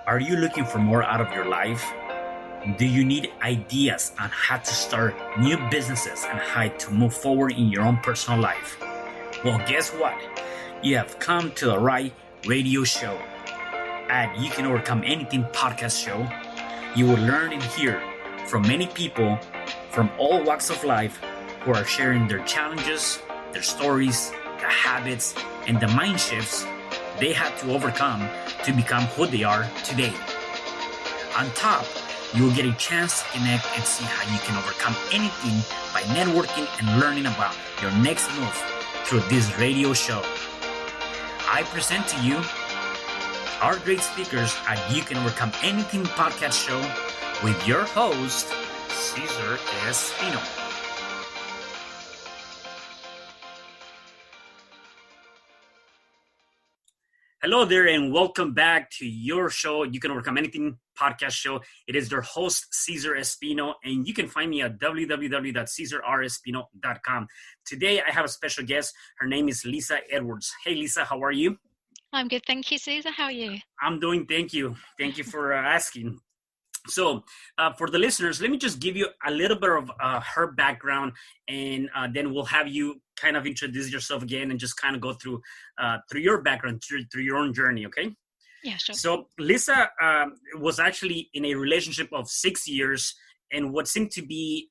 Are you looking for more out of your life? Do you need ideas on how to start new businesses and how to move forward in your own personal life? Well, guess what? You have come to the right radio show. At You Can Overcome Anything podcast show, you will learn and hear from many people from all walks of life who are sharing their challenges, their stories, the habits, and the mind shifts they had to overcome to become who they are today. On top, you will get a chance to connect and see how you can overcome anything by networking and learning about your next move through this radio show. I present to you our great speakers at You Can Overcome Anything podcast show with your host, Cesar Espino. Hello there, and welcome back to your show, You Can Overcome Anything podcast show. It is their host, Cesar Espino, and you can find me at www.cesarrespino.com. Today, I have a special guest. Her name is Lisa Edwards. Hey, Lisa, how are you? I'm good, thank you, Cesar. How are you? I'm doing, thank you. Thank you for asking. So for the listeners, let me just give you a little bit of her background, and then we'll have you kind of introduce yourself again and just kind of go through your background, through your own journey, okay? Yeah, sure. So Lisa was actually in a relationship of 6 years, and what seemed to be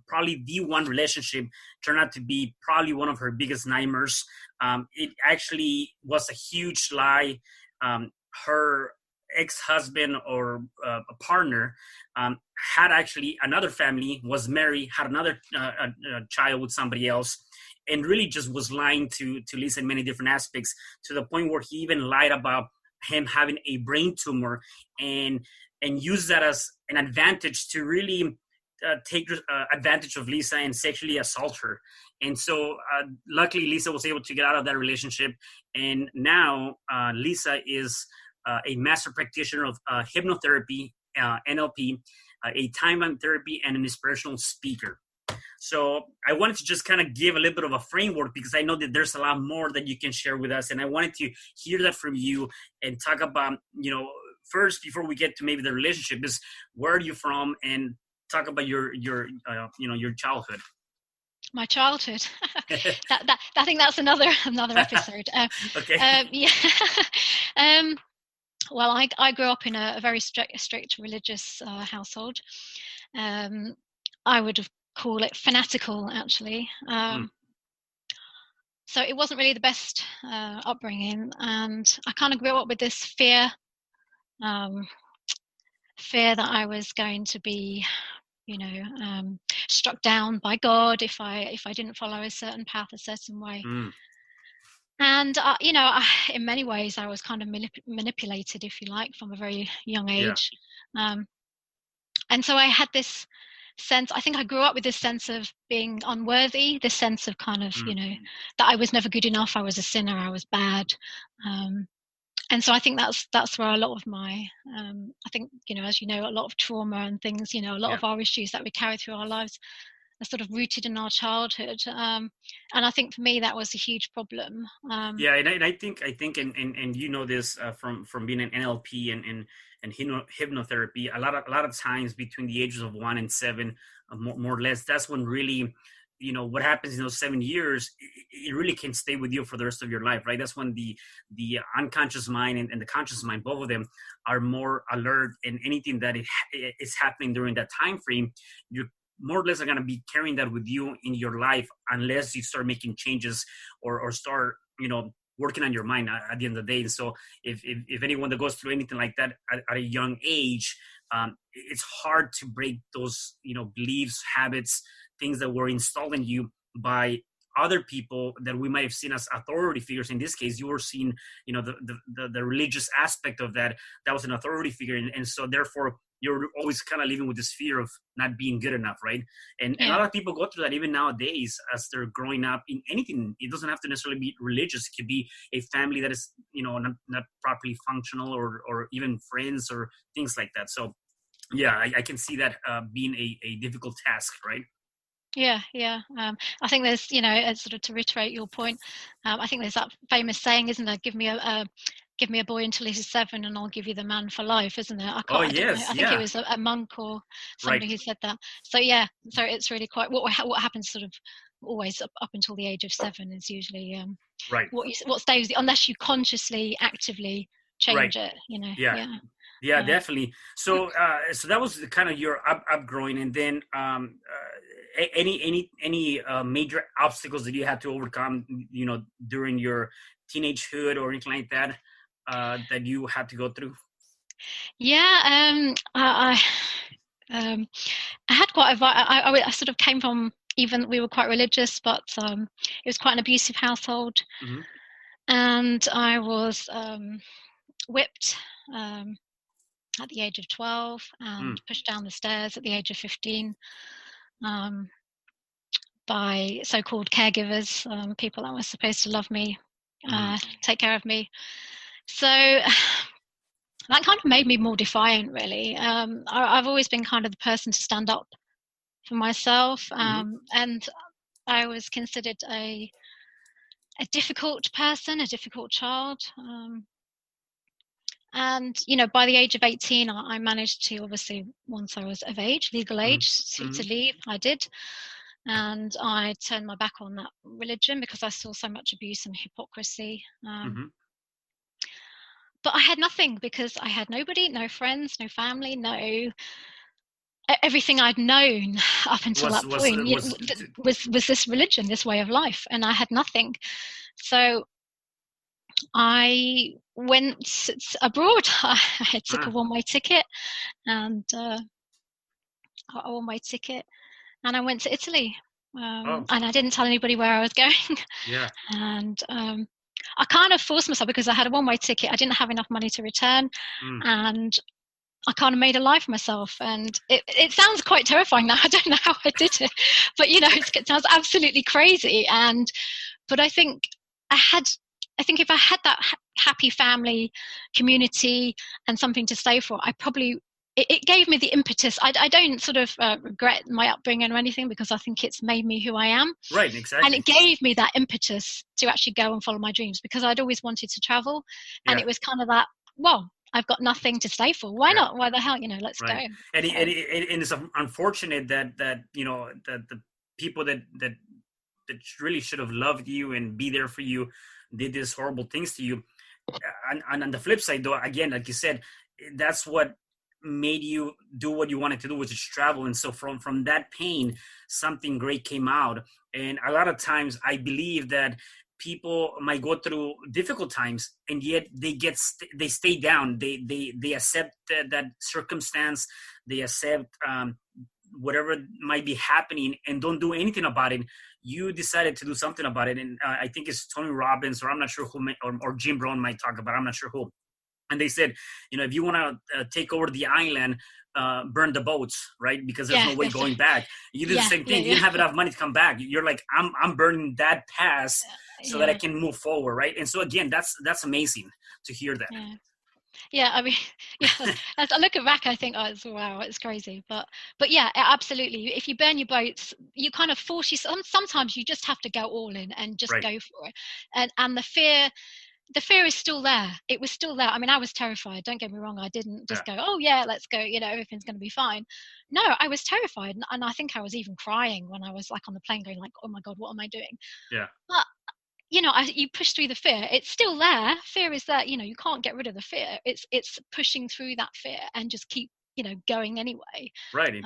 probably the one relationship turned out to be probably one of her biggest nightmares. It actually was a huge lie. Her ex-husband or a partner had actually another family, was married, had another child with somebody else, and really just was lying to Lisa in many different aspects, to the point where he even lied about him having a brain tumor and used that as an advantage to really take advantage of Lisa and sexually assault her. And so luckily Lisa was able to get out of that relationship, and now Lisa is a master practitioner of hypnotherapy, NLP, a time-bound therapy, and an inspirational speaker. So I wanted to just kind of give a little bit of a framework, because I know that there's a lot more that you can share with us. And I wanted to hear that from you and talk about, first, before we get to maybe the relationship, is where are you from, and talk about your childhood. My childhood. that I think that's another episode. Okay. Yeah. Well, I grew up in a very strict religious household. I would call it fanatical, actually. So it wasn't really the best upbringing, and I kind of grew up with this fear that I was going to be, struck down by God if I didn't follow a certain path a certain way. And, in many ways, I was kind of manipulated, if you like, from a very young age. Yeah. And so I had this sense, I think I grew up with this sense of being unworthy, this sense of kind of, that I was never good enough, I was a sinner, I was bad. And so I think that's where a lot of my, I think, as you know, a lot of trauma and things, a lot of our issues that we carry through our lives are sort of rooted in our childhood, and I think for me that was a huge problem. And I think, and you know this from being an NLP and hypnotherapy. A lot of times between the ages of 1 and 7, more or less, that's when really, what happens in those 7 years, it really can stay with you for the rest of your life, right? That's when the unconscious mind and the conscious mind, both of them, are more alert, and anything that is happening during that time frame, you're more or less are going to be carrying that with you in your life, unless you start making changes or start, working on your mind at the end of the day. And so if anyone that goes through anything like that at a young age, it's hard to break those, beliefs, habits, things that were installed in you by other people that we might have seen as authority figures. In this case, you were seeing, the religious aspect of that was an authority figure. And so therefore, you're always kind of living with this fear of not being good enough, right? And a lot of people go through that even nowadays as they're growing up in anything. It doesn't have to necessarily be religious. It could be a family that is, not properly functional, or even friends or things like that. So, yeah, I can see that being a difficult task, right? Yeah. I think there's, sort of to reiterate your point, I think there's that famous saying, isn't there? Give me a give me a boy until he's 7 and I'll give you the man for life, isn't it? I don't know. Yes, I think it was a monk or somebody who said that. So yeah, so it's really quite what happens sort of always up until the age of 7 is usually what stays, unless you consciously actively change it, you know. Yeah, definitely. So so that was kind of your upgrowing, and then any major obstacles that you had to overcome, you know, during your teenagehood or anything like that, that you had to go through? Yeah, I had quite I sort of came from, even we were quite religious, but it was quite an abusive household, Mm-hmm. and I was whipped at the age of 12 and pushed down the stairs at the age of 15 by so-called caregivers, people that were supposed to love me, take care of me. So that kind of made me more defiant, really. I've always been kind of the person to stand up for myself, and I was considered a difficult person, a difficult child. And, you know, by the age of 18, I managed to, obviously, once I was of age, legal age, to leave. I did. And I turned my back on that religion because I saw so much abuse and hypocrisy. But I had nothing, because I had nobody, no friends, no family, no... Everything I'd known up until that point was this religion, this way of life, and I had nothing. So I went abroad. I took a one-way ticket, and I went to Italy. And I didn't tell anybody where I was going. And I kind of forced myself, because I had a one-way ticket. I didn't have enough money to return, and I kind of made a life for myself. And it sounds quite terrifying now. I don't know how I did it, but you know, it sounds absolutely crazy. But I think if I had that happy family, community, and something to stay for, it gave me the impetus. I don't sort of regret my upbringing or anything, because I think it's made me who I am. Right, exactly. And it gave me that impetus to actually go and follow my dreams, because I'd always wanted to travel. And it was kind of that, well, I've got nothing to stay for. Why not? Why the hell? You know, let's go. And it's unfortunate that you know, that the people that really should have loved you and be there for you did these horrible things to you. And on the flip side, though, again, like you said, that's what made you do what you wanted to do, which is travel. And so from that pain, something great came out. And a lot of times I believe that people might go through difficult times, and yet they stay down. They accept that circumstance. They accept whatever might be happening, and don't do anything about it. You decided to do something about it. And I think it's Tony Robbins, or I'm not sure who, or Jim Brown might talk about it. I'm not sure who. And they said, you know, if you want to take over the island, burn the boats, right? Because there's no way going back. You did the same thing. You didn't have enough money to come back. You're like, I'm burning that pass so that I can move forward, right? And so again, that's amazing to hear that. Yeah, I mean, as I look back, I think, wow, it's crazy. But yeah, absolutely. If you burn your boats, you kind of force yourself. Sometimes you just have to go all in and just go for it. And the fear is still there. It was still there. I mean, I was terrified. Don't get me wrong. I didn't just go, oh yeah, let's go. You know, everything's going to be fine. No, I was terrified. And I think I was even crying when I was like on the plane going like, oh my God, what am I doing? But, you know, you push through the fear. It's still there. Fear is there. You know, you can't get rid of the fear. It's pushing through that fear and just keep, you know, going anyway. Right.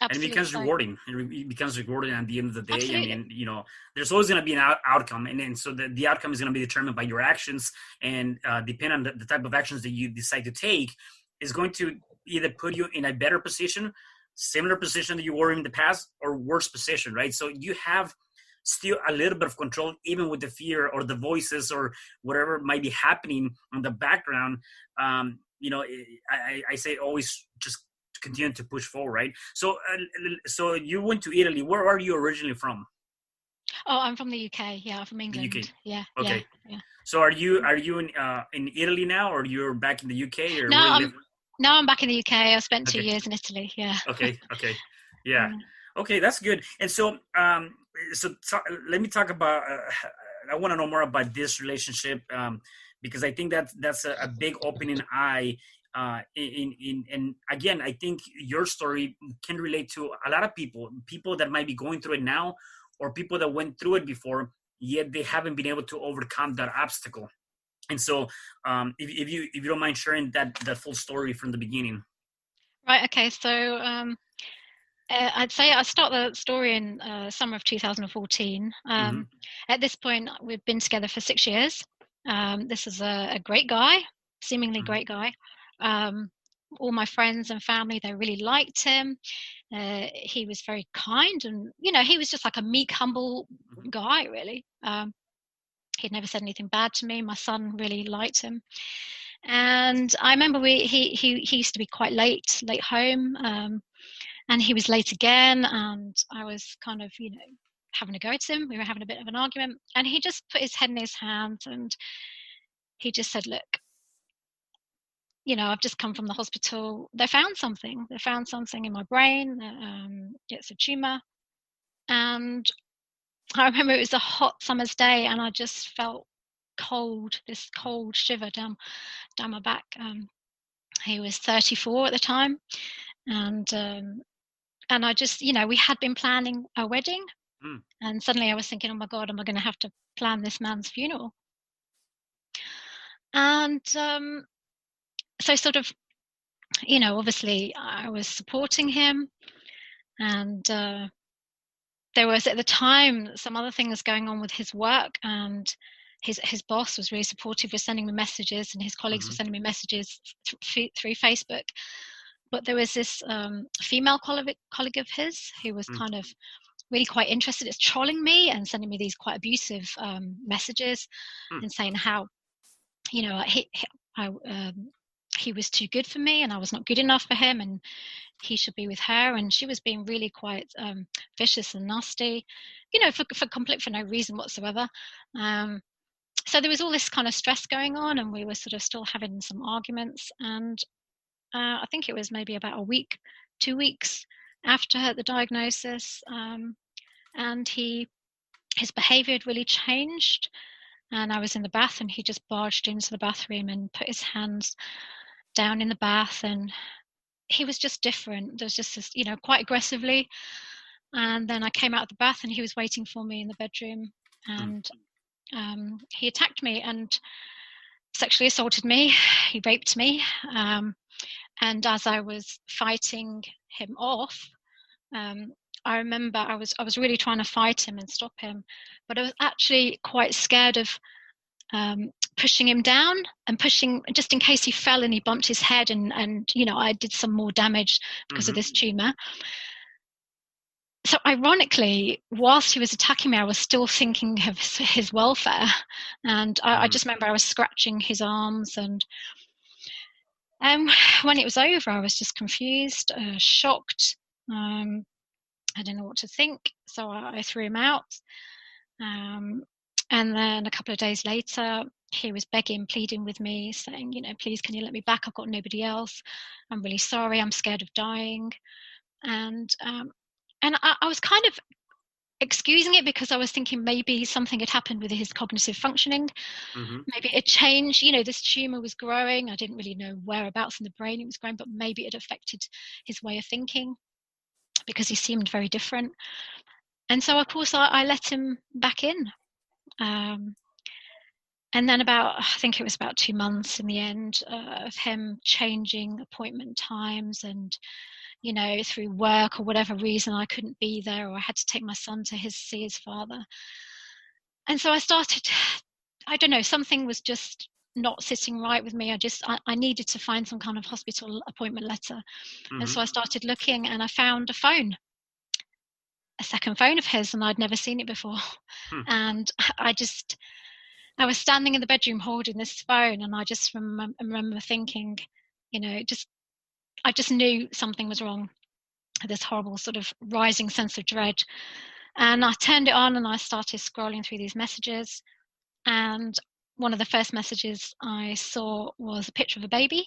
And it becomes rewarding. It becomes rewarding at the end of the day. Absolutely. I mean, you know, there's always going to be an outcome. And so the outcome is going to be determined by your actions. And depending on the type of actions that you decide to take is going to either put you in a better position, similar position that you were in the past, or worse position, right? So you have still a little bit of control, even with the fear or the voices or whatever might be happening on the background. You know, I say always just continue to push forward, right? So so you went to Italy. Where are you originally from? Oh, I'm from the UK. Yeah, from England. The UK. Yeah. Okay. Yeah. So are you in Italy now, or you're back in the UK? Or no, I'm back in the UK. I spent 2 years in Italy. Yeah. Okay. Yeah. Okay, that's good. And so let me talk about. I want to know more about this relationship because I think that's a big opening eye. And again, I think your story can relate to a lot of people that might be going through it now, or people that went through it before, yet they haven't been able to overcome that obstacle. And so, if you don't mind sharing that full story from the beginning. Right. Okay. So I'd say I start the story in summer of 2014. Mm-hmm. At this point, we've been together for 6 years. This is a great guy, seemingly Mm-hmm. great guy. All my friends and family, they really liked him. He was very kind, and he was just like a meek, humble Mm-hmm. guy, really. He'd never said anything bad to me. My son really liked him. And I remember he used to be quite late home. And he was late again, and I was kind of, having a go at him. We were having a bit of an argument, and he just put his head in his hands and he just said, "Look, I've just come from the hospital. They found something. They found something in my brain. It's a tumor." And I remember it was a hot summer's day, and I just felt cold, this cold shiver down my back. He was 34 at the time, and I just, we had been planning a wedding. Mm. And suddenly I was thinking, oh my God, am I going to have to plan this man's funeral? And so sort of, obviously I was supporting him. And there was at the time some other things going on with his work. And his boss was really supportive, was sending me messages, and his colleagues Mm-hmm. were sending me messages through Facebook. But there was this female colleague of his who was kind of really quite interested. It's trolling me and sending me these quite abusive messages and saying how, he was too good for me and I was not good enough for him and he should be with her. And she was being really quite vicious and nasty, for no reason whatsoever. So there was all this kind of stress going on, and we were sort of still having some arguments. And I think it was maybe about 2 weeks after the diagnosis, and his behavior had really changed. And I was in the bath, and he just barged into the bathroom and put his hands down in the bath, and he was just different. There was just this, quite aggressively. And then I came out of the bath, and he was waiting for me in the bedroom, and he attacked me and sexually assaulted me. He raped me. And as I was fighting him off, I remember I was really trying to fight him and stop him, but I was actually quite scared of pushing him down and pushing just in case he fell and he bumped his head and I did some more damage because of this tumor. So ironically, whilst he was attacking me, I was still thinking of his welfare. And I just remember I was scratching his arms. And when it was over, I was just confused, shocked. I didn't know what to think. So I threw him out. And then a couple of days later, he was begging, pleading with me, saying, please, can you let me back? I've got nobody else. I'm really sorry. I'm scared of dying. And I was kind of excusing it because I was thinking maybe something had happened with his cognitive functioning. Maybe it changed. This tumor was growing. I didn't really know whereabouts in the brain it was growing, but maybe it affected his way of thinking because he seemed very different. And so, of course, I let him back in. And then I think it was about 2 months in the end of him changing appointment times, and through work or whatever reason I couldn't be there, or I had to take my son to see his father. And so I started, I don't know, something was just not sitting right with me. I needed to find some kind of hospital appointment letter. And so I started looking, and I found a second phone of his, and I'd never seen it before. And I was standing in the bedroom holding this phone, and I just remember thinking, I just knew something was wrong. This horrible sort of rising sense of dread. And I turned it on and I started scrolling through these messages. And one of the first messages I saw was a picture of a baby.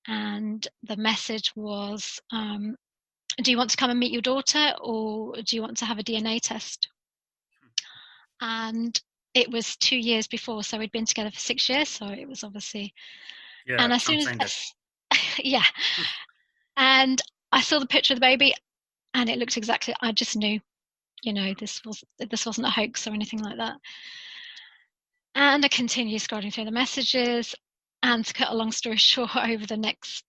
And the message was, do you want to come and meet your daughter, or do you want to have a DNA test? And it was 2 years before, so we'd been together for 6 years, so it was obviously. Yeah, And as soon some as sign that. yeah, and I saw the picture of the baby, and it looked exactly. I just knew, this wasn't a hoax or anything like that. And I continued scrolling through the messages, and to cut a long story short, over the next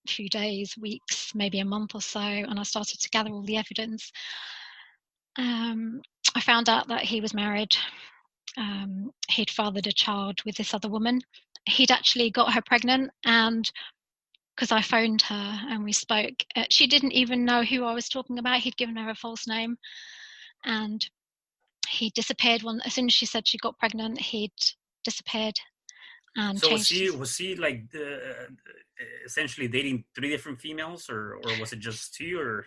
few days, weeks, maybe a month or so, and I started to gather all the evidence. I found out that he was married. He'd fathered a child with this other woman. He'd actually got her pregnant, and because I phoned her and we spoke, she didn't even know who I was talking about. He'd given her a false name, and he disappeared. As soon as she said she got pregnant, he'd disappeared and So changed his. was he like essentially dating three different females, or was it just two? Or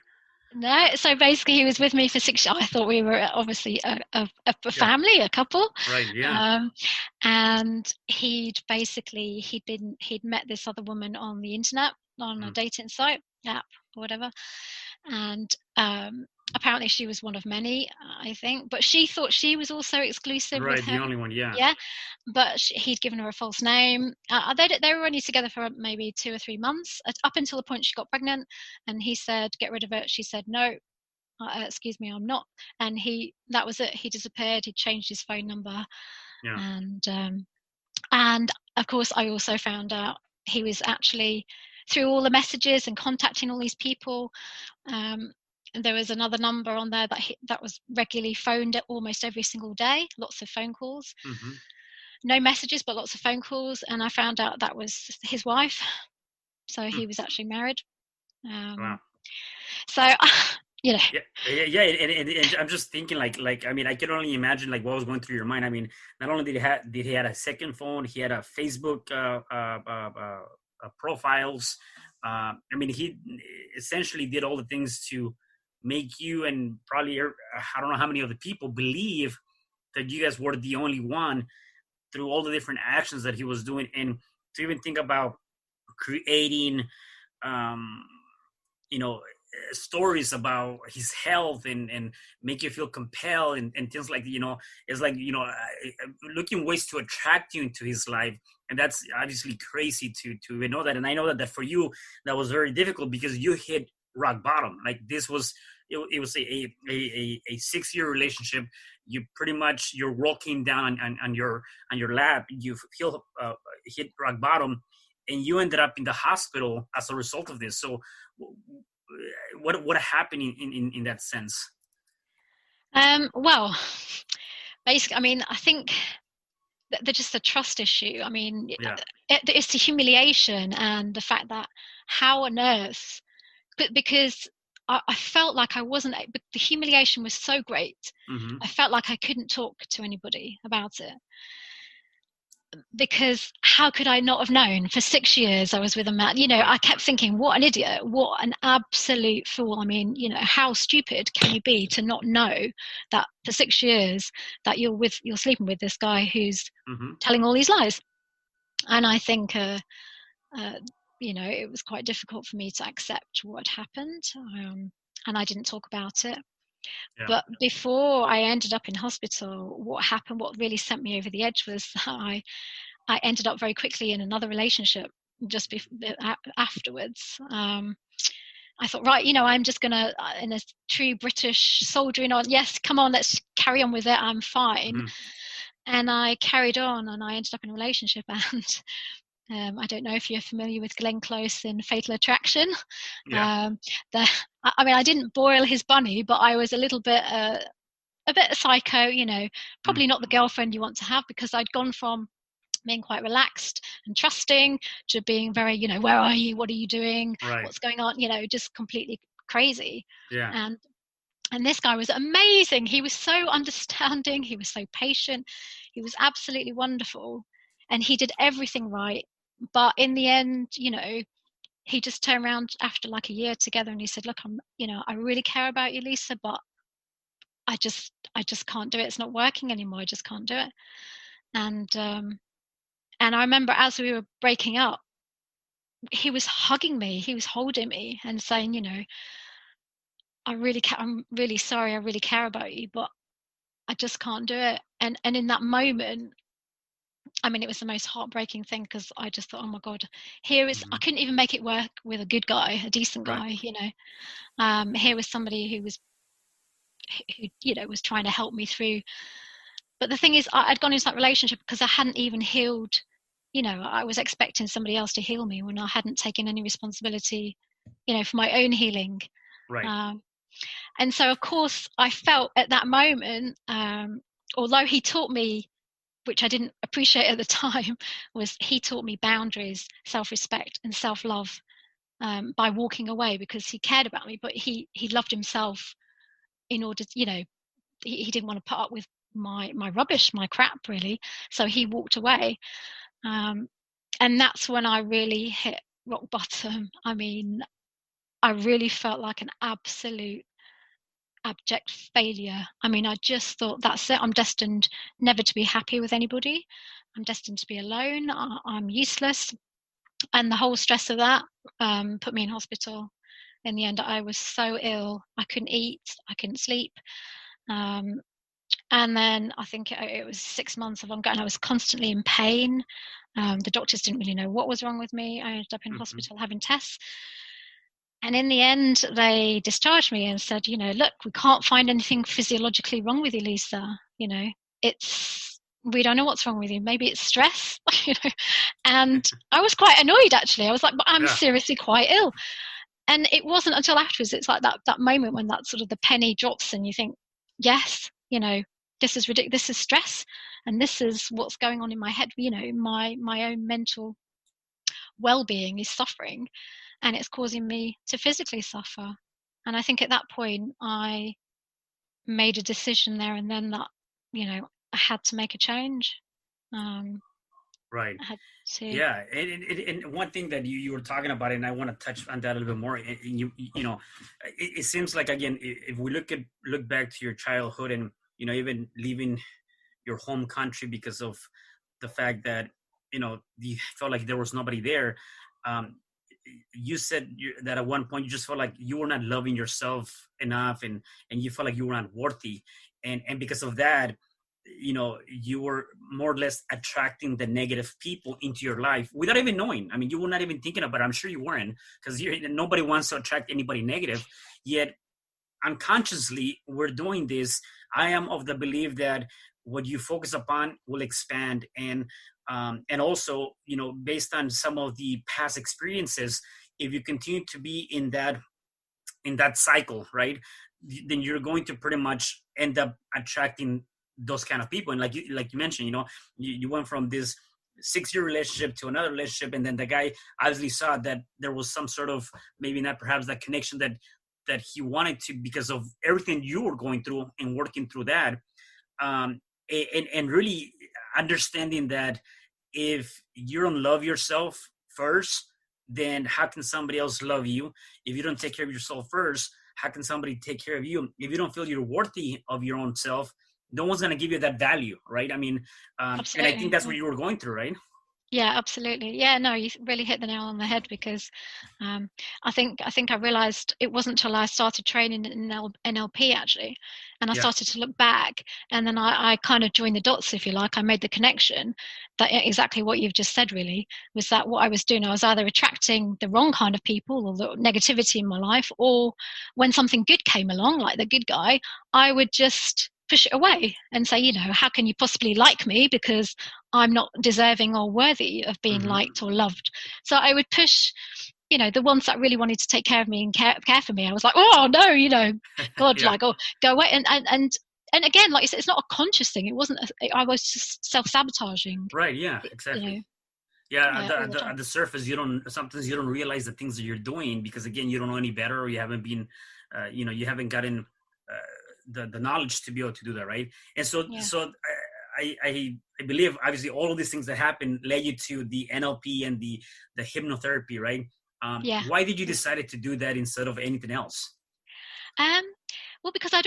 No, so basically he was with me for 6 years. I thought we were obviously a yeah, family, a couple. right, yeah, And he'd met this other woman on the internet, on a mm. dating site, app, or whatever. And apparently she was one of many, I think, but she thought she was also exclusive with Right, the him. only one, yeah, Yeah, but he'd given her a false name. They were only together for maybe 2 or 3 months, up until the point she got pregnant, and he said, "Get rid of it." She said, "No, excuse me, I'm not." And that was it. He disappeared. He changed his phone number, yeah, and of course, I also found out he was actually, through all the messages and contacting all these people. There was another number on there that was regularly phoned almost every single day. Lots of phone calls. mm-hmm. No messages, but lots of phone calls. And I found out that was his wife. So Mm. he was actually married. Wow. So, you know. Yeah, and I'm just thinking, like I mean, I can only imagine like what was going through your mind. I mean, not only did he had a second phone, he had a Facebook profiles. I mean, he essentially did all the things to make you and probably I don't know how many other people believe that you guys were the only one through all the different actions that he was doing, and to even think about creating, um, you know, stories about his health and make you feel compelled and things like, it's like, looking ways to attract you into his life. And that's obviously crazy to even know that. And I know that for you that was very difficult because you hit rock bottom. Like this was, it was a 6-year relationship. You pretty much, your world came down on your lap. You feel hit rock bottom, and you ended up in the hospital as a result of this. So what happened in that sense? Well, basically, I mean, I think they're just a trust issue. I mean, Yeah. It's the humiliation and the fact that how on earth, because I felt like I wasn't, but the humiliation was so great. Mm-hmm. I felt like I couldn't talk to anybody about it. Because how could I not have known? For 6 years I was with a man, Right. I kept thinking, what an idiot, what an absolute fool. I mean, how stupid can you be to not know that for 6 years that you're sleeping with this guy who's Mm-hmm. telling all these lies? And I think it was quite difficult for me to accept what happened, and I didn't talk about it. Yeah. But before I ended up in hospital, what happened, what really sent me over the edge, was that I ended up very quickly in another relationship just afterwards. I thought, right, I'm just going to, in a true British soldiering on, yes, come on, let's carry on with it, I'm fine. Mm-hmm. And I carried on, and I ended up in a relationship. And I don't know if you're familiar with Glenn Close in Fatal Attraction. Yeah. I didn't boil his bunny, but I was a little bit psycho, probably not the girlfriend you want to have, because I'd gone from being quite relaxed and trusting to being very, where are you? What are you doing? Right. What's going on? Just completely crazy. Yeah. And this guy was amazing. He was so understanding. He was so patient. He was absolutely wonderful. And he did everything right. But in the end, he just turned around after like a year together and he said, look, I really care about you, Lisa, but I just can't do it. It's not working anymore. I just can't do it. And I remember as we were breaking up, he was hugging me, he was holding me and saying, I'm really sorry, I really care about you, but I just can't do it. And in that moment, I mean, it was the most heartbreaking thing, because I just thought, oh my God, here is, I couldn't even make it work with a good guy, a decent guy, you know. Here was somebody who you know, was trying to help me through. But the thing is, I'd gone into that relationship because I hadn't even healed. You know, I was expecting somebody else to heal me when I hadn't taken any responsibility, you know, for my own healing. Right. And so, of course, I felt at that moment, although he taught me, which I didn't appreciate at the time, was he taught me boundaries, self-respect, and self-love, by walking away, because he cared about me, but he loved himself in order to, you know, he didn't want to put up with my rubbish, my crap, really. So he walked away. And that's when I really hit rock bottom. I mean, I really felt like an absolute abject failure. I mean, I just thought, that's it. I'm destined never to be happy with anybody. I'm destined to be alone. I'm useless. And the whole stress of that put me in hospital. In the end, I was so ill. I couldn't eat. I couldn't sleep. And then I think it was 6 months of ongoing. I was constantly in pain. The doctors didn't really know what was wrong with me. I ended up in hospital having tests. And in the end, they discharged me and said, you know, look, we can't find anything physiologically wrong with you, Lisa. You know, we don't know what's wrong with you. Maybe it's stress, you know. And I was quite annoyed, actually. I was like, but I'm seriously quite ill. And it wasn't until afterwards, it's like that moment when that sort of the penny drops and you think, yes, you know, this is ridiculous. This is stress. And this is what's going on in my head. You know, my own mental well-being is suffering, and it's causing me to physically suffer. And I think at that point I made a decision there and then that, you know, I had to make a change. Right. I had to. Yeah, and one thing that you were talking about, and I want to touch on that a little bit more. And you know, it seems like, again, if we look back to your childhood, and you know, even leaving your home country because of the fact that, you know, you felt like there was nobody there. You said that at one point you just felt like you were not loving yourself enough, and you felt like you were not worthy, and because of that, you know, you were more or less attracting the negative people into your life without even knowing. I mean, you were not even thinking about it. I'm sure you weren't, because nobody wants to attract anybody negative. Yet unconsciously we're doing this. I am of the belief that what you focus upon will expand, and also, you know, based on some of the past experiences, if you continue to be in that cycle, right, then you're going to pretty much end up attracting those kind of people. And like you mentioned, you know, you went from this 6-year relationship to another relationship, and then the guy obviously saw that there was some sort of, maybe not perhaps that connection that he wanted to, because of everything you were going through and working through that, and really understanding that if you don't love yourself first, then how can somebody else love you? If you don't take care of yourself first, how can somebody take care of you? If you don't feel you're worthy of your own self, no one's going to give you that value, right? I mean, and I think that's what you were going through, right? Yeah, absolutely. Yeah, no, you really hit the nail on the head, because I think I realized it wasn't until I started training in NLP, actually, and I started to look back, and then I kind of joined the dots, if you like. I made the connection that exactly what you've just said, really, was that what I was doing, I was either attracting the wrong kind of people or the negativity in my life, or when something good came along, like the good guy, I would just push it away and say, you know, how can you possibly like me, because I'm not deserving or worthy of being liked or loved. So I would push, you know, the ones that really wanted to take care of me and care for me. I was like, oh no, you know, God, like, oh, go away. And again, like it's not a conscious thing. It wasn't. I was just self-sabotaging. Right. Yeah. Exactly. You know, at the surface, sometimes you don't realize the things that you're doing, because again, you don't know any better, or you haven't been, you know, you haven't gotten the knowledge to be able to do that, right? And so I believe, obviously, all of these things that happened led you to the NLP and the hypnotherapy, right? Why did you decide to do that instead of anything else? Well, because I'd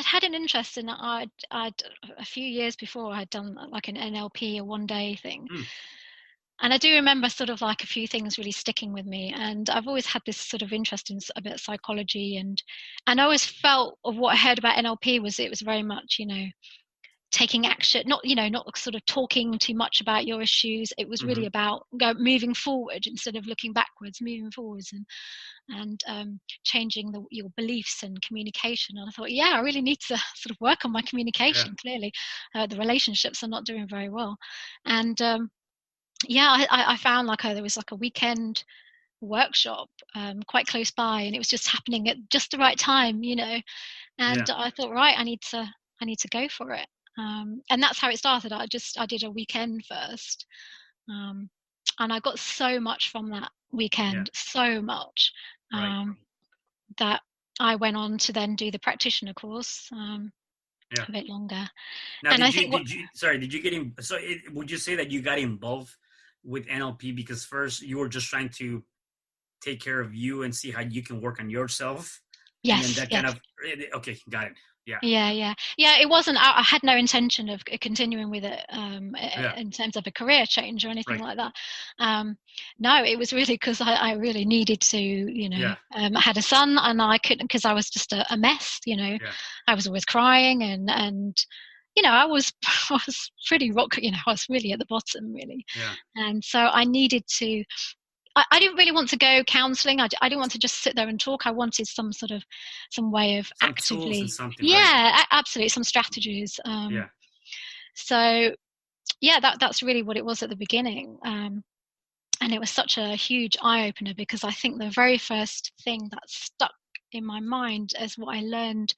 had an interest in that. I'd a few years before I'd done like an NLP, a one-day thing. And I do remember sort of like a few things really sticking with me. And I've always had this sort of interest in a bit of psychology, and I always felt of what I heard about NLP was it was very much, taking action, not sort of talking too much about your issues. It was really about moving forward instead of looking backwards, moving forwards, and changing your beliefs and communication. And I thought, yeah, I really need to sort of work on my communication. Clearly, the relationships are not doing very well. And I found like there was like a weekend workshop quite close by, and it was just happening at just the right time, and I thought, right, I need to go for it. And that's how it started. I did a weekend first, and I got so much from that weekend, so much, that I went on to then do the practitioner course a bit longer. Now, and would you say that you got involved with NLP because first you were just trying to take care of you and see how you can work on yourself? Yes. And then that kind of, okay, got it. Yeah. It wasn't, I had no intention of continuing with it in terms of a career change or anything like that. No, it was really because I really needed to, I had a son and I couldn't, because I was just a mess, I was always crying and I was pretty rock, I was really at the bottom, really. And so I needed to, I didn't really want to go counselling. I didn't want to just sit there and talk. I wanted some way of some actively, tools and something, absolutely, some strategies. So that's really what it was at the beginning. And it was such a huge eye opener because I think the very first thing that stuck in my mind as what I learned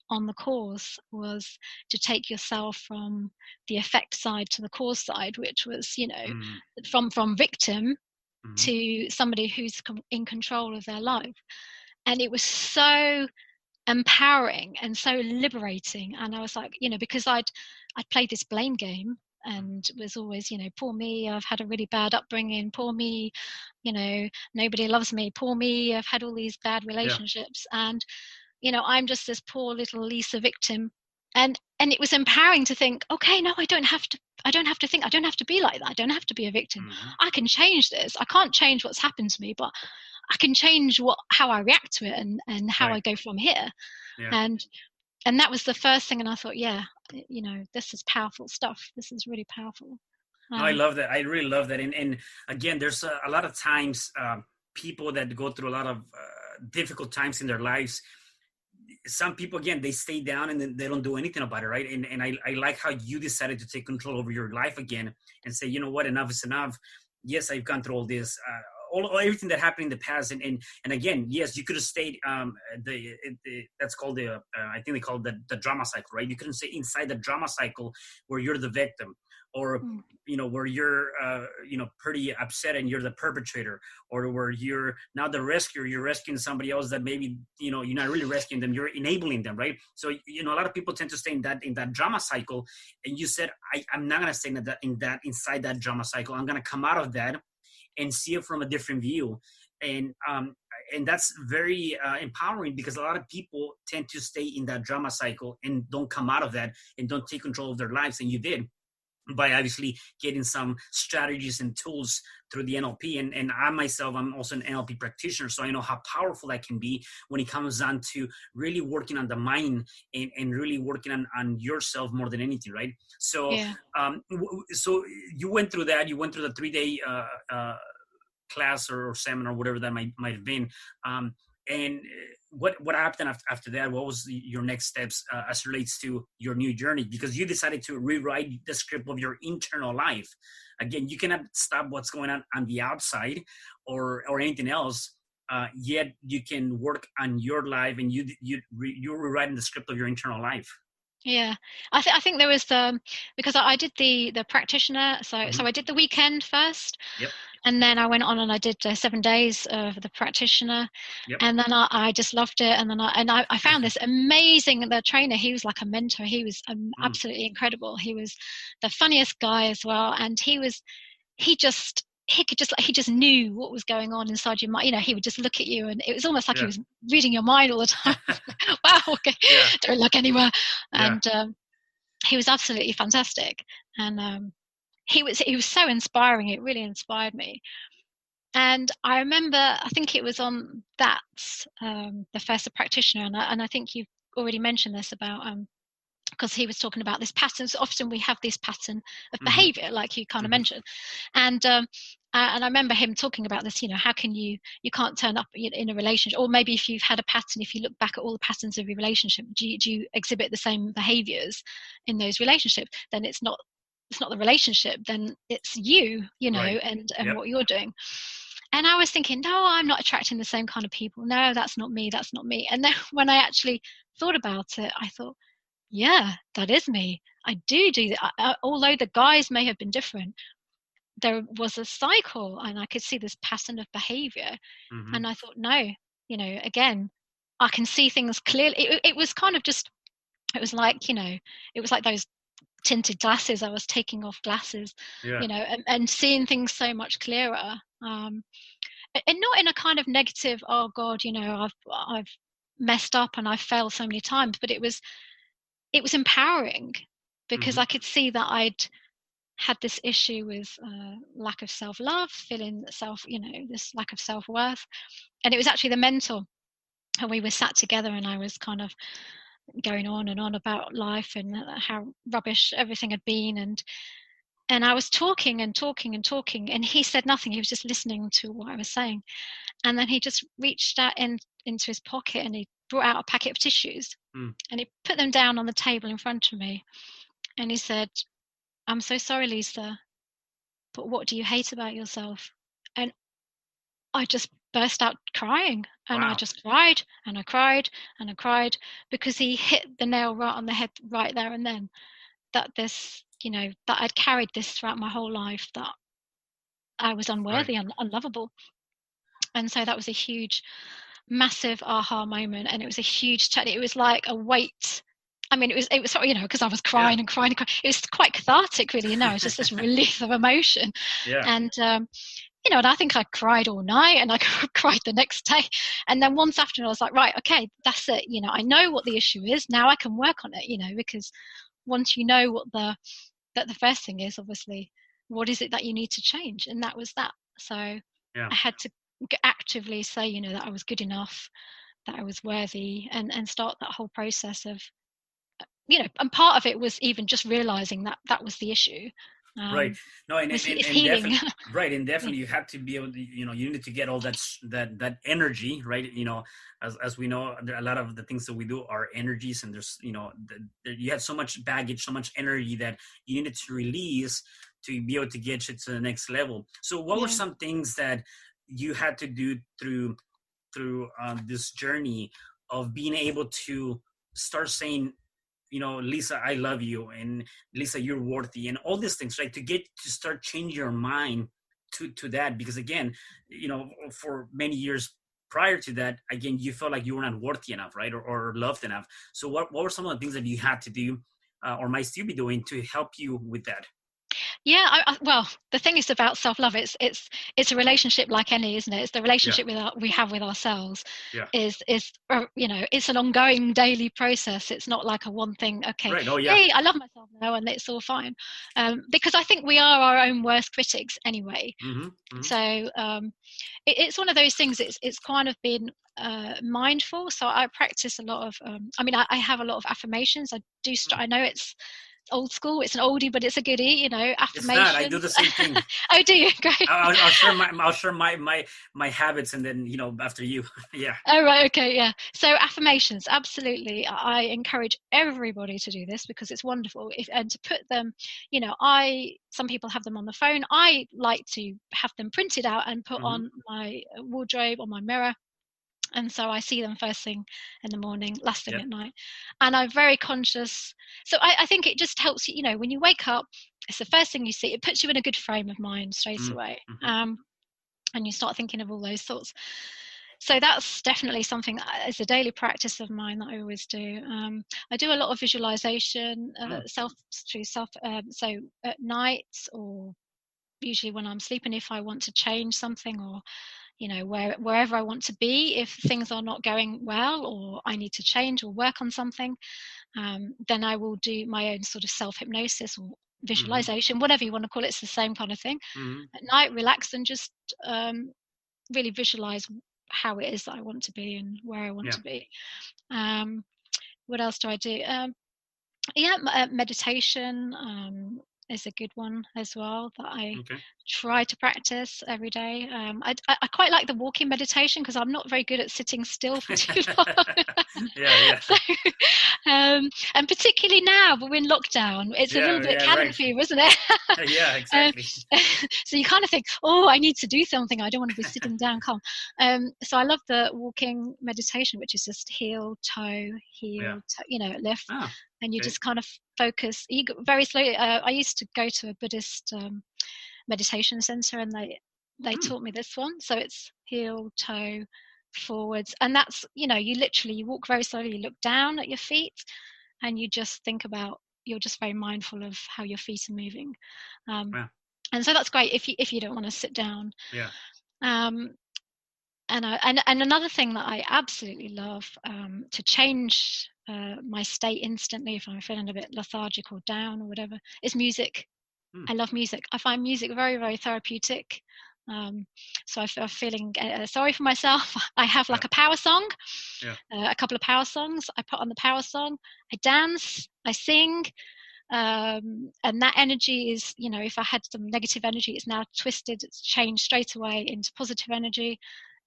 on the course was to take yourself from the effect side to the cause side, which was, from victim to somebody who's in control of their life. And it was so empowering and so liberating. And I was like, because I'd played this blame game and was always, poor me, I've had a really bad upbringing, poor me, nobody loves me, poor me, I've had all these bad relationships, and I'm just this poor little Lisa victim. And it was empowering to think, okay, no, I don't have to think, I don't have to be like that, I don't have to be a victim. I can change this. I can't change what's happened to me, but I can change how I react to it and how I go from here. And that was the first thing. And I thought, this is powerful stuff. This is really powerful. No, I love that. I really love that. And again, there's a lot of times people that go through a lot of difficult times in their lives. Some people, again, they stay down and then they don't do anything about it, right? And I like how you decided to take control over your life again and say, you know what, enough is enough. Yes, I've gone through all this, everything that happened in the past. And again, yes, you could have stayed, that's called I think they call it the drama cycle, right? You couldn't stay inside the drama cycle where you're the victim, or where you're pretty upset and you're the perpetrator, or where you're now the rescuer, you're rescuing somebody else that maybe you're not really rescuing them, you're enabling them, right? So a lot of people tend to stay in that drama cycle, and you said I'm not going to stay inside that drama cycle. I'm going to come out of that and see it from a different view. And that's very empowering, because a lot of people tend to stay in that drama cycle and don't come out of that and don't take control of their lives. And you did, by obviously getting some strategies and tools through the NLP. And I myself, I'm also an NLP practitioner, so I know how powerful that can be when it comes down to really working on the mind and really working on yourself more than anything, right? So, so you went through that. You went through the 3-day class or seminar, whatever that might have been. And what happened after that? What was your next steps as relates to your new journey? Because you decided to rewrite the script of your internal life. Again, you cannot stop what's going on the outside or anything else. Yet you can work on your life, and you're rewriting the script of your internal life. Yeah, I think there was because I did the practitioner, so I did the weekend first. Yep. And then I went on and I did 7 days of the practitioner. And then I just loved it. And then I found this amazing, the trainer, he was like a mentor. He was absolutely incredible. He was the funniest guy as well. And he just knew what was going on inside your mind. He would just look at you, and it was almost like he was reading your mind all the time. Wow, okay, don't look anywhere. And he was absolutely fantastic. And he was so inspiring. It really inspired me. And I remember, I think it was on that, the first practitioner, and I think you've already mentioned this about, because he was talking about this pattern. So often we have this pattern of behavior, like you kind of mentioned. And I remember him talking about this, how can you can't turn up in a relationship, or maybe if you've had a pattern, if you look back at all the patterns of your relationship, do you exhibit the same behaviors in those relationships? Then it's not the relationship, then it's you, Right. and Yep. what you're doing. And I was thinking, no, I'm not attracting the same kind of people. No, that's not me. That's not me. And then when I actually thought about it, I thought, yeah, that is me. I do that. Although the guys may have been different, there was a cycle, and I could see this pattern of behavior. And I thought, no, again, I can see things clearly. It was kind of just, it was like, it was like those tinted glasses. I was taking off glasses, Yeah. and seeing things so much clearer. And not in a kind of negative, oh God, I've messed up and I've failed so many times, but it was empowering, because I could see that I'd had this issue with lack of self-love, feeling this lack of self-worth. And it was actually the mentor, and we were sat together, and I was kind of going on and on about life and how rubbish everything had been, and I was talking and talking and talking, and he said nothing. He was just listening to what I was saying. And then he just reached out into his pocket, and he brought out a packet of tissues, and he put them down on the table in front of me. And he said, I'm so sorry, Lisa, but what do you hate about yourself? And I just burst out crying, and I Wow. just cried, and I cried, and I cried, because he hit the nail right on the head right there and then, that this, that I'd carried this throughout my whole life, that I was unworthy and unlovable. And so that was a huge, massive aha moment, and it was a huge it was like a weight. I mean, it was because I was crying and crying and crying. It was quite cathartic, really. It's just this release of emotion. Yeah. And and I think I cried all night, and I cried the next day. And then once after, I was like, right, okay, that's it. I know what the issue is now. I can work on it. Because once you know what the first thing is, obviously, what is it that you need to change? And that was that. So I had to actively say, that I was good enough, that I was worthy, and start that whole process of, and part of it was even just realizing that that was the issue. Right. No, it's and healing. definitely, right. And definitely you have to be able to, you need to get all that energy, right? As we know, a lot of the things that we do are energies, and there's, you had so much baggage, so much energy that you needed to release to be able to get you to the next level. So what were some things that you had to do through this journey of being able to start saying, Lisa, I love you, and Lisa, you're worthy, and all these things, right? To start changing your mind to that, because again, for many years prior to that, again, you felt like you were not worthy enough, right? Or loved enough. So what were some of the things that you had to do, or might still be doing, to help you with that? Yeah, well, the thing is about self-love, it's a relationship like any, isn't it? It's the relationship we have with ourselves. Is it's an ongoing daily process. It's not like a one thing. Okay, right. Oh, yeah. Hey, I love myself now, and it's all fine. Because I think we are our own worst critics anyway. So it's one of those things. It's kind of been mindful. So I practice a lot of. I have a lot of affirmations. I do. I know it's old school, it's an oldie, but it's a goodie, affirmations. It's not. I do the same thing. Oh, do you? Great. I'll share my habits, and then after you. Yeah. Oh, right. Okay. Yeah. So affirmations, absolutely. I encourage everybody to do this, because it's wonderful. And to put them, some people have them on the phone. I like to have them printed out and put on my wardrobe, on my mirror. And so I see them first thing in the morning, last thing at night. And I'm very conscious. So I think it just helps you, when you wake up, it's the first thing you see. It puts you in a good frame of mind straight away. And you start thinking of all those thoughts. So that's definitely something that is a daily practice of mine that I always do. I do a lot of visualization, so at night, or usually when I'm sleeping, if I want to change something, or wherever I want to be, if things are not going well, or I need to change or work on something, then I will do my own sort of self-hypnosis, or visualization, whatever you want to call it, it's the same kind of thing. At night, relax and just really visualize how it is that I want to be and where I want to be. What else do I do? Meditation is a good one as well that I try to practice every day. I quite like the walking meditation because I'm not very good at sitting still for too long. So, and particularly now we're in lockdown, it's a little bit cabin fever, isn't it? Yeah, exactly. So you kind of think, oh, I need to do something. I don't want to be sitting down calm. So I love the walking meditation, which is just heel, toe, heel, toe, lift. And you just kind of focus. You go very slowly. I used to go to a Buddhist meditation center, and they taught me this one. So it's heel, toe, forwards, and that's you walk very slowly. You look down at your feet, and you just think about. You're just very mindful of how your feet are moving, and so that's great if you don't want to sit down. And another thing that I absolutely love to change my state instantly if I'm feeling a bit lethargic or down or whatever is music. I love music. I find music very, very therapeutic. So if I'm feeling sorry for myself, I have like a power song, a couple of power songs. I put on the power song, I dance, I sing. And that energy is, if I had some negative energy, it's now twisted, it's changed straight away into positive energy.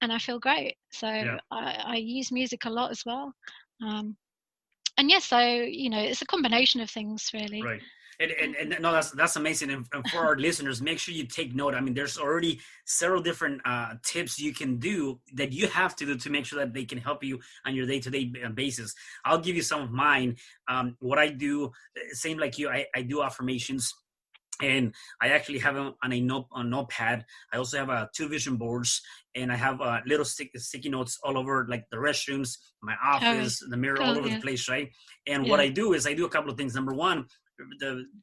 And I feel great. So I use music a lot as well. And so it's a combination of things, really. Right. And no, that's amazing. And for our listeners, make sure you take note. I mean, there's already several different tips you can do that you have to do to make sure that they can help you on your day-to-day basis. I'll give you some of mine. What I do, same like you, I do affirmations. And I actually have them on a notepad. I also have 2 vision boards, and I have little sticky notes all over, like the restrooms, my office, the mirror, all over the place, right? And what I do is I do a couple of things. Number one,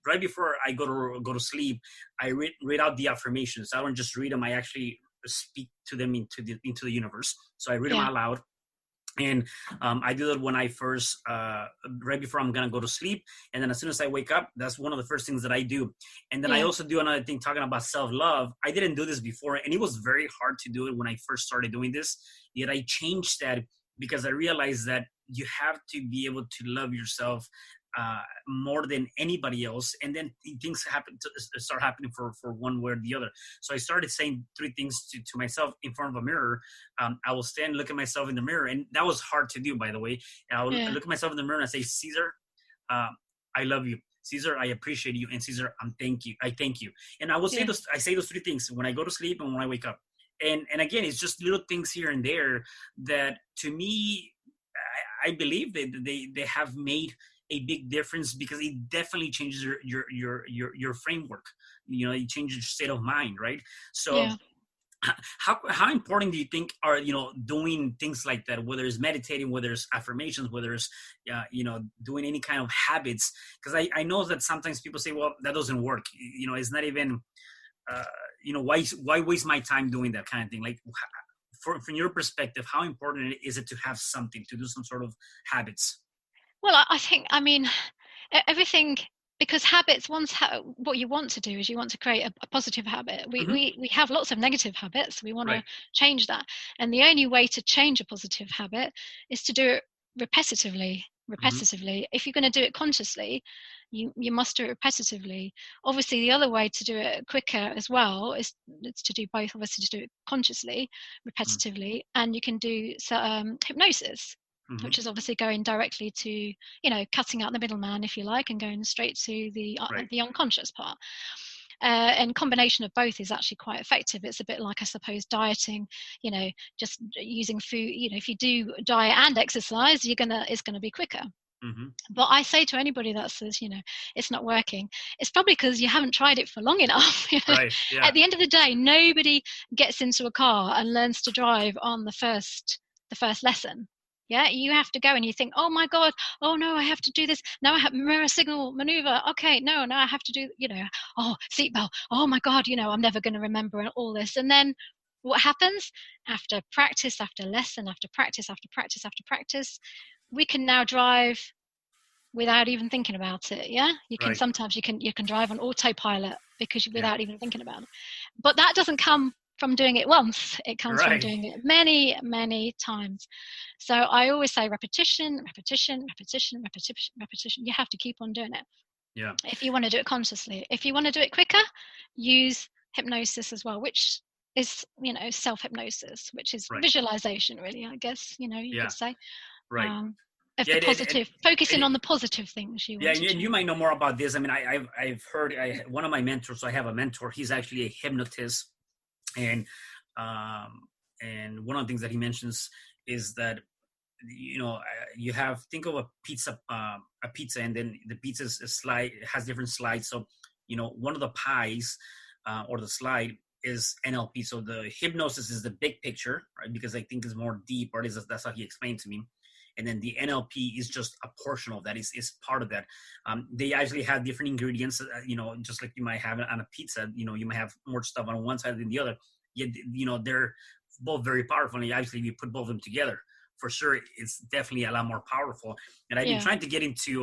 right before I go to sleep, I read out the affirmations. I don't just read them; I actually speak to them into the universe. So I read them out loud. And I do that when I first, right before I'm going to go to sleep. And then as soon as I wake up, that's one of the first things that I do. And then I also do another thing talking about self-love. I didn't do this before, and it was very hard to do it when I first started doing this. Yet I changed that because I realized that you have to be able to love yourself more than anybody else, and then things start happening for one way or the other. So I started saying 3 things to myself in front of a mirror. I will stand, look at myself in the mirror, and that was hard to do, by the way. I will look at myself in the mirror and I say, Cesar, I love you. Cesar, I appreciate you. And Cesar, I thank you. And I will say I say those 3 things when I go to sleep and when I wake up. And again, it's just little things here and there that, to me, I believe they have made a big difference, because it definitely changes your framework. It changes your state of mind, right? So how important do you think are doing things like that, whether it's meditating, whether it's affirmations, whether it's doing any kind of habits? Because I know that sometimes people say, well, that doesn't work. It's not even why waste my time doing that kind of thing? Like, from your perspective, how important is it to have something, to do some sort of habits? Well, I think, everything, because habits, what you want to do is you want to create a positive habit. We have lots of negative habits. We want to change that. And the only way to change a positive habit is to do it repetitively. If you're going to do it consciously, you must do it repetitively. Obviously, the other way to do it quicker as well is to do both. Obviously, to do it consciously, repetitively, and you can do hypnosis. Which is obviously going directly to, cutting out the middleman, if you like, and going straight to the unconscious part. And combination of both is actually quite effective. It's a bit like, I suppose, dieting, just using food. If you do diet and exercise, it's gonna be quicker. But I say to anybody that says, it's not working, it's probably because you haven't tried it for long enough. At the end of the day, nobody gets into a car and learns to drive on the first lesson. Yeah, you have to go and you think, oh my God, oh no, I have to do this. Now I have mirror signal maneuver. Okay, no, I have to do, seatbelt. Oh my God, I'm never going to remember all this. And then what happens? After practice, after lesson, after practice, after practice, after practice, we can now drive without even thinking about it. Yeah, you can sometimes you can drive on autopilot because without even thinking about it. But that doesn't come from doing it once. It comes from doing it many, many times. So I always say repetition, repetition, repetition, repetition, repetition. You have to keep on doing it. Yeah. If you want to do it consciously. If you want to do it quicker, use hypnosis as well, which is, self-hypnosis, which is visualization, really, I guess, you could say. Right. Of the positive, focusing on the positive things you want to change. And you might know more about this. I mean, I've heard, one of my mentors, so I have a mentor, he's actually a hypnotist. And one of the things that he mentions is that, you think of a pizza, and then the pizza has different slides. So, one of the pies or the slide is NLP. So the hypnosis is the big picture, right? Because I think it's more deep, or that's how he explained to me. And then the NLP is just a portion of that, is part of that. They actually have different ingredients, just like you might have on a pizza. You might have more stuff on one side than the other. Yet, they're both very powerful. And actually, if you put both of them together, for sure, it's definitely a lot more powerful. And I've been trying to get into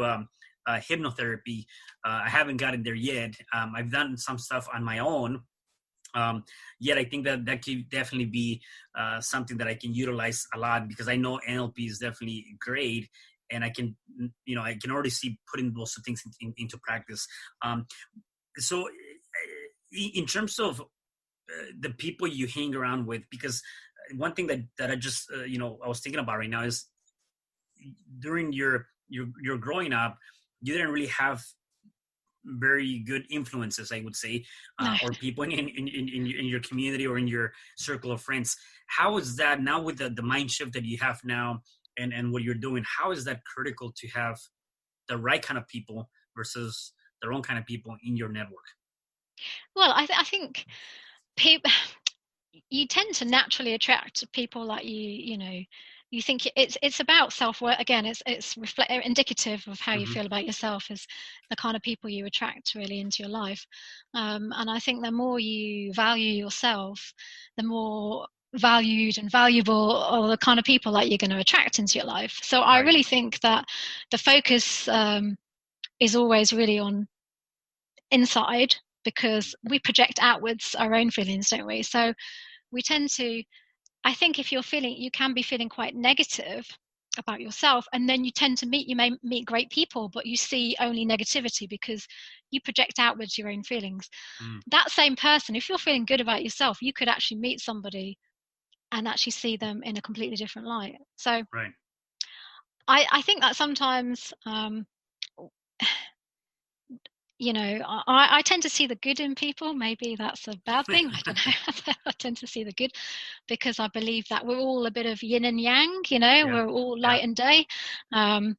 hypnotherapy. I haven't gotten there yet. I've done some stuff on my own. Yet I think that could definitely be something that I can utilize a lot, because I know NLP is definitely great, and I can already see putting those things into practice. So in terms of the people you hang around with, because one thing that I just I was thinking about right now is, during your growing up, you didn't really have very good influences, I would say, or people in your community or in your circle of friends. How is that now with the mind shift that you have now, and what you're doing? How is that critical to have the right kind of people versus the wrong kind of people in your network? Well, I think people, you tend to naturally attract people like you think it's about self-worth. Again, it's indicative of how you feel about yourself, is the kind of people you attract really into your life. And I think the more you value yourself, the more valued and valuable are the kind of people that you're going to attract into your life. So I really think that the focus is always really on inside, because we project outwards our own feelings, don't we? So we tend to, I think if you can be feeling quite negative about yourself, and then you may meet great people, but you see only negativity because you project outwards your own feelings. That same person, if you're feeling good about yourself, you could actually meet somebody and actually see them in a completely different light. So I think that sometimes I tend to see the good in people. Maybe that's a bad thing. I don't know. I tend to see the good because I believe that we're all a bit of yin and yang, we're all light and day. But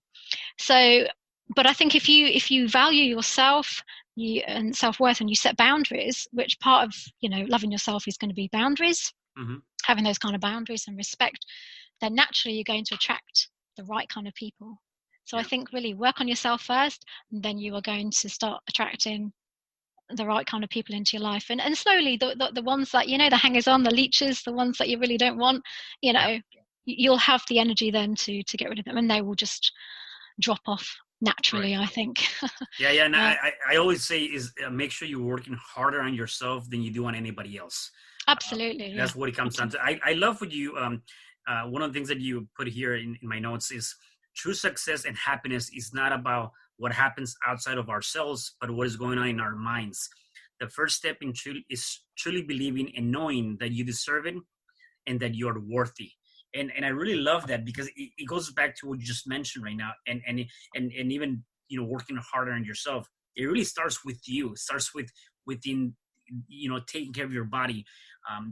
I think if you value yourself and self-worth, and you set boundaries, which part of, loving yourself is going to be boundaries, having those kind of boundaries and respect, then naturally you're going to attract the right kind of people. So I think really work on yourself first, and then you are going to start attracting the right kind of people into your life. And slowly, the ones that, the hangers-on, the leeches, the ones that you really don't want, you'll have the energy then to get rid of them, and they will just drop off naturally, I think. And I always say is make sure you're working harder on yourself than you do on anybody else. Absolutely. That's what it comes down to. I love what you, one of the things that you put here in my notes is, true success and happiness is not about what happens outside of ourselves, but what is going on in our minds. The first step is truly believing and knowing that you deserve it and that you're worthy. And I really love that, because it goes back to what you just mentioned right now. And even, working harder on yourself. It really starts with you. It starts within, taking care of your body,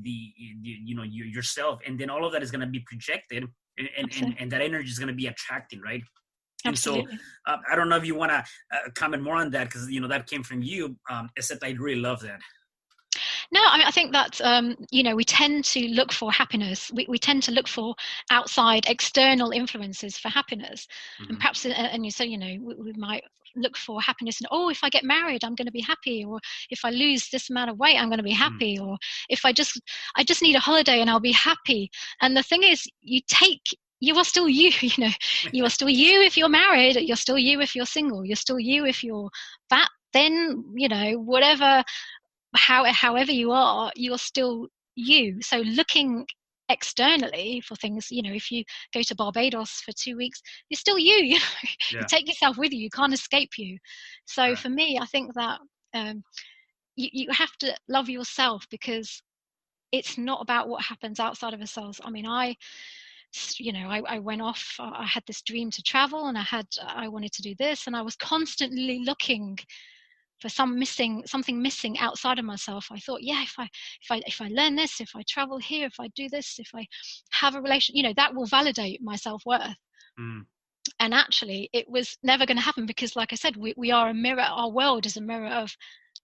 yourself. And then all of that is going to be projected. And that energy is going to be attracting, right? Absolutely. And so I don't know if you want to comment more on that, because, that came from you, except I really love that. No, I think that, we tend to look for happiness. We tend to look for outside external influences for happiness. And perhaps, and you say, we might look for happiness and, if I get married, I'm going to be happy. Or if I lose this amount of weight, I'm going to be happy. Or if I just need a holiday and I'll be happy. And the thing is, you take you are still you. You are still you if you're married, you're still you if you're single, you're still you if you're fat, thin, whatever, however you are still you. So looking externally for things, if you go to Barbados for 2 weeks, you're still you. You take yourself with you, you can't escape you. So for me, I think that you have to love yourself, because it's not about what happens outside of ourselves. I mean, I went off, I had this dream to travel, and I wanted to do this, and I was constantly looking for something missing outside of myself. I thought, yeah, if I learn this, if I travel here, if I do this, if I have a relation, that will validate my self-worth. And actually it was never going to happen, because like I said, we are a mirror. Our world is a mirror of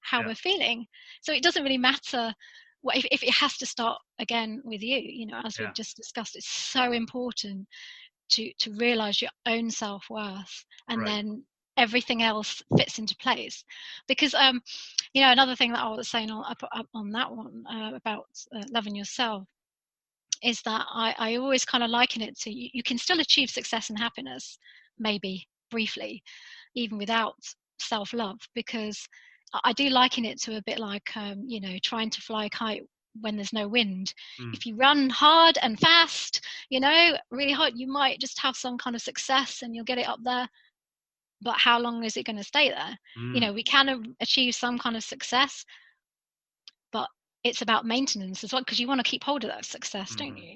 how we're feeling. So it doesn't really matter if it has to start again with you, as we've just discussed. It's so important to realize your own self-worth, and then everything else fits into place. Because another thing that I was saying on that one about loving yourself is that I always kind of liken it to, you can still achieve success and happiness, maybe briefly, even without self-love, because I do liken it to a bit like trying to fly a kite when there's no wind. If you run hard and fast, really hard, you might just have some kind of success and you'll get it up there, but how long is it going to stay there? We can achieve some kind of success, but it's about maintenance as well, because you want to keep hold of that success, don't you?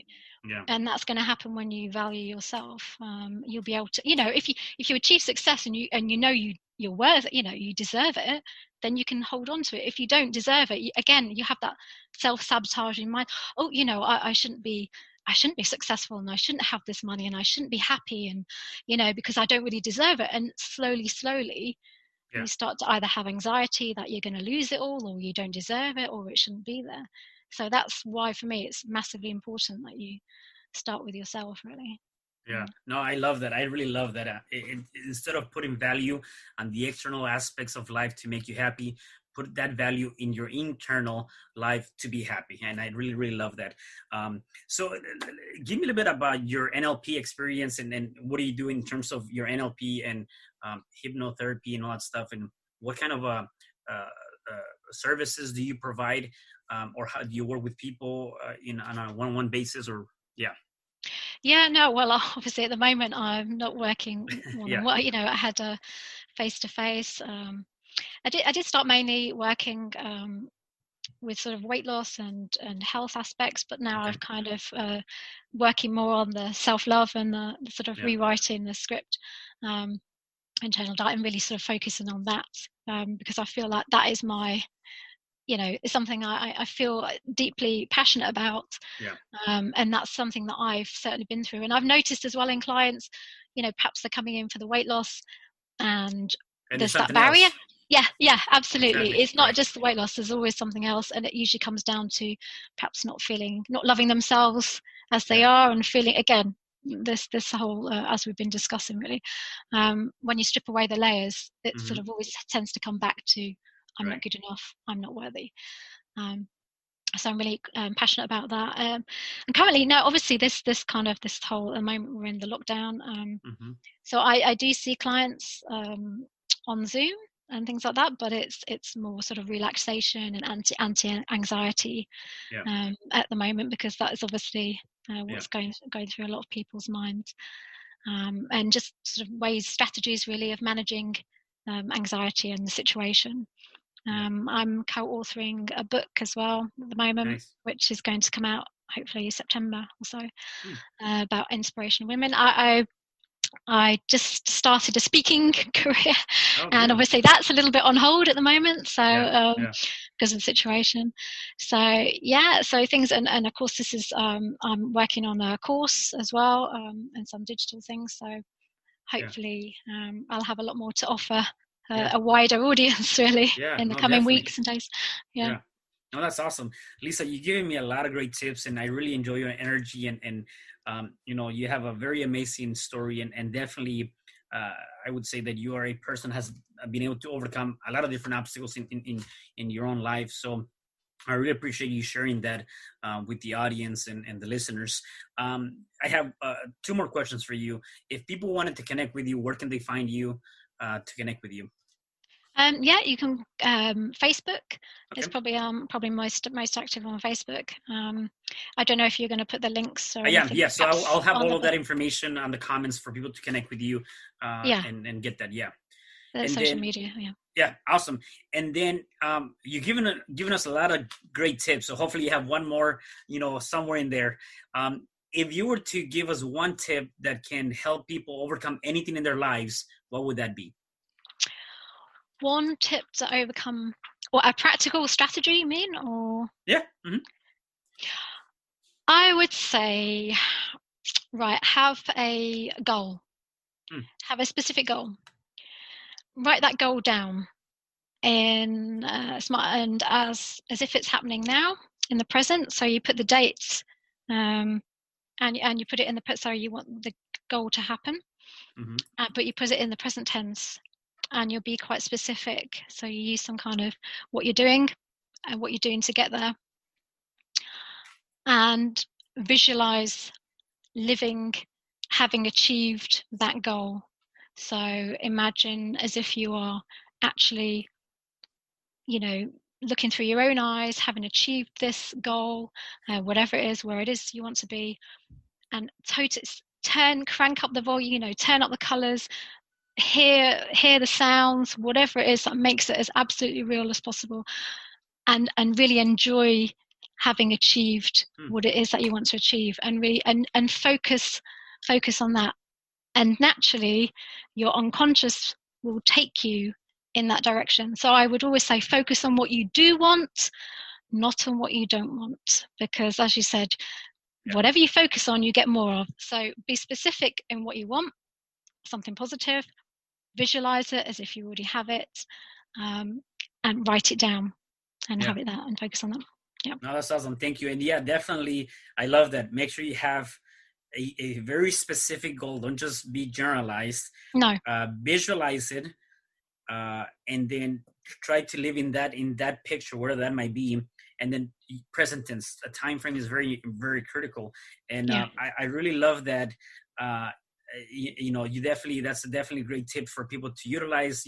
And that's going to happen when you value yourself. You'll be able to, if you achieve success and you're worth it, you deserve it, then you can hold on to it. If you don't deserve it, again, you have that self-sabotage in mind. Oh, I shouldn't be successful, and I shouldn't have this money, and I shouldn't be happy, and because I don't really deserve it. And slowly you start to either have anxiety that you're going to lose it all, or you don't deserve it, or it shouldn't be there. So that's why for me it's massively important that you start with yourself, really. No, I love that. I really love that. Instead of putting value on the external aspects of life to make you happy, put that value in your internal life to be happy. And I really, really love that. So give me a little bit about your NLP experience, and what do you do in terms of your NLP and hypnotherapy and all that stuff, and what kind of services do you provide, or how do you work with people on a one-on-one basis, or no, well, obviously at the moment I'm not working one-on-one. I had a face-to-face. I did start mainly working with sort of weight loss and health aspects, but now I've kind of working more on the self-love and the sort of rewriting the script, internal diet, and really sort of focusing on that, because I feel like that is my, it's something I feel deeply passionate about. And that's something that I've certainly been through. And I've noticed as well in clients, perhaps they're coming in for the weight loss, and there's that barrier. Else. Yeah, absolutely. Exactly. It's not just the weight loss. There's always something else. And it usually comes down to perhaps not loving themselves as they are, and feeling, again, this whole, as we've been discussing, really, when you strip away the layers, it sort of always tends to come back to, I'm not good enough, I'm not worthy. So I'm really passionate about that. And currently, now, obviously, this whole, at the moment we're in the lockdown. So I do see clients on Zoom and things like that, but it's more sort of relaxation and anti-anxiety at the moment, because that is obviously what's going through a lot of people's minds, and just sort of strategies really of managing anxiety and the situation. I'm co-authoring a book as well at the moment, which is going to come out hopefully September or so, about inspirational women. I just started a speaking career, and obviously that's a little bit on hold at the moment, so because of the situation. So so things, and of course this is I'm working on a course as well, and some digital things, so hopefully I'll have a lot more to offer a wider audience, really, in the coming weeks and days. No, that's awesome, Lisa. You're giving me a lot of great tips, and I really enjoy your energy, and you have a very amazing story, and definitely I would say that you are a person has been able to overcome a lot of different obstacles in your own life. So I really appreciate you sharing that with the audience and the listeners. I have 2 more questions for you. If people wanted to connect with you, where can they find you to connect with you? Yeah, you can Facebook. Okay. It's probably most active on Facebook. I don't know if you're going to put the links or Yeah, anything. yeah. So I'll have all of that the information on the comments for people to connect with you and get that. Yeah. the And social then media. Yeah. yeah, awesome. And then you've given us a lot of great tips. So hopefully you have one more, somewhere in there. If you were to give us one tip that can help people overcome anything in their lives, what would that be? One tip to overcome, or a practical strategy, you mean? Or yeah, mm-hmm. I would say, right, have a goal. Have a specific goal. Write that goal down in smart and as if it's happening now in the present. So you put the dates, and you put it in the so you want the goal to happen, but you put it in the present tense, and you'll be quite specific. So you use some kind of what you're doing and what you're doing to get there, and visualize living, having achieved that goal. So imagine as if you are actually, looking through your own eyes, having achieved this goal, whatever it is, where it is you want to be, and crank up the volume, turn up the colors, hear the sounds, whatever it is that makes it as absolutely real as possible, and really enjoy having achieved what it is that you want to achieve, and really and focus on that. And naturally your unconscious will take you in that direction. So I would always say focus on what you do want, not on what you don't want, because as you said, whatever you focus on you get more of. So be specific in what you want, something positive, visualize it as if you already have it, and write it down and have it there and focus on that. Yeah. No, that's awesome. Thank you. And yeah, definitely, I love that. Make sure you have a very specific goal. Don't just be generalized. No. Visualize it, and then try to live in that picture, whatever that might be. And then present tense, a time frame is very, very critical. And I really love that. You definitely, that's definitely a great tip for people to utilize,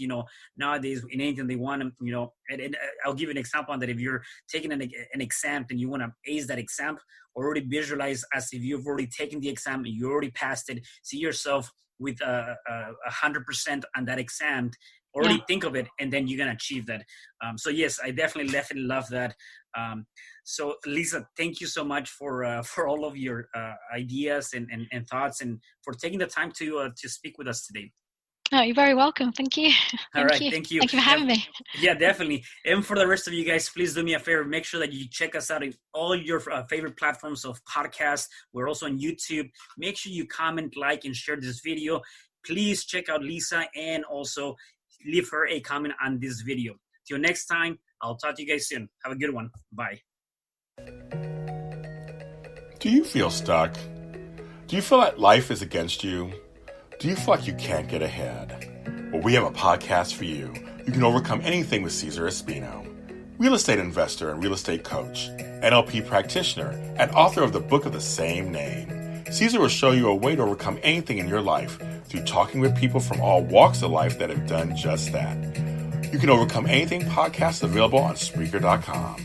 nowadays in anything they want to, and I'll give you an example on that. If you're taking an exam and you want to ace that exam, already visualize as if you've already taken the exam and you already passed it. See yourself with 100% on that exam. Already think of it, and then you're gonna achieve that. So yes, I definitely love that. So Lisa, thank you so much for all of your ideas and thoughts, and for taking the time to speak with us today. Oh, you're very welcome. Thank you. Thank you. Thank you for having me. Yeah, definitely. And for the rest of you guys, please do me a favor. Make sure that you check us out in all your favorite platforms of podcasts. We're also on YouTube. Make sure you comment, like, and share this video. Please check out Lisa, and also leave her a comment on this video. Till next time, I'll talk to you guys soon. Have a good one. Bye. Do you feel stuck? Do you feel like life is against you? Do you feel like you can't get ahead? Well, we have a podcast for you. You can overcome anything with Cesar Espino, real estate investor and real estate coach, NLP practitioner, and author of the book of the same name. Cesar will show you a way to overcome anything in your life through talking with people from all walks of life that have done just that. You Can Overcome Anything podcast available on Spreaker.com.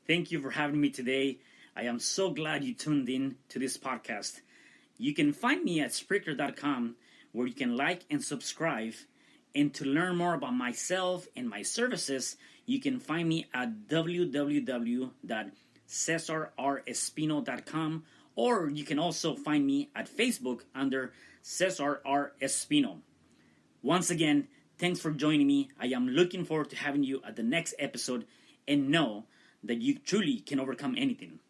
Thank you for having me today. I am so glad you tuned in to this podcast. You can find me at Spreaker.com, where you can like and subscribe. And to learn more about myself and my services, you can find me at www.cesarrespino.com, or you can also find me at Facebook under Cesar R. Espino. Once again, thanks for joining me. I am looking forward to having you at the next episode, and know that you truly can overcome anything.